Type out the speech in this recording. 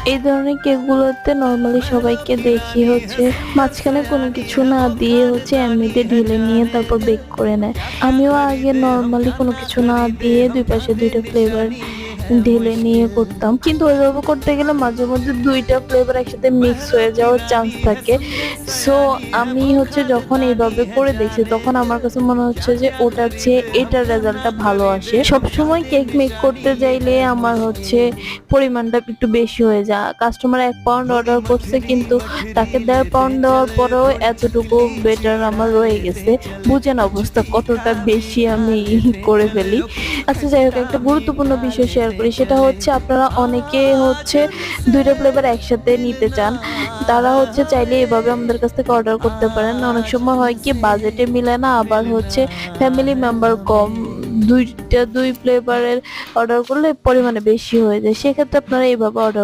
এই ধরনের কেকগুলোতে নরমালি সবাইকে দেখি হচ্ছে মাঝখানে কোনো কিছু না দিয়ে হচ্ছে এমনিতে ঢেলে নিয়ে তারপর বেক করে নেয়। আমিও আগে নরমালি কোনো কিছু না দিয়ে দুই পাশে দুইটা ফ্লেভার ঢেলে নিয়ে করতাম, কিন্তু ওইভাবে করতে গেলে মাঝে মধ্যে দুইটা ফ্লেভার একসাথে মিক্স হয়ে যাওয়ার চান্স থাকে। সো আমি হচ্ছে যখন এইভাবে করে দেখছি তখন আমার কাছে মনে হচ্ছে যে ওটার চেয়ে এটার রেজাল্টটা ভালো আসে। সবসময় কেক মেক করতে যাইলে আমার হচ্ছে পরিমাণটা একটু বেশি হয়ে যায়। কাস্টমার 1 পাউন্ড অর্ডার করছে কিন্তু তাকে 1.5 পাউন্ড দেওয়ার পরেও এতটুকু বেটার আমার রয়ে গেছে। বুঝেন অবস্থা কতটা বেশি আমি করে ফেলি। আচ্ছা যাই হোক, একটা গুরুত্বপূর্ণ বিষয় শেয়ার করি, সেটা হচ্ছে আপনারা অনেকে হচ্ছে দুইটা ফ্লেভার একসাথে নিতে চান, তারা হচ্ছে চাইলে এভাবে আমাদের কাছ থেকে অর্ডার করতে পারেন। অনেক সময় হয় কি বাজেটে মিলে না, আবার হচ্ছে ফ্যামিলি মেম্বার কম, দুই ফ্লেভারের অর্ডার করলে পরিমাণে বেশি হয়ে যায়, সেক্ষেত্রে আপনারা এইভাবে অর্ডার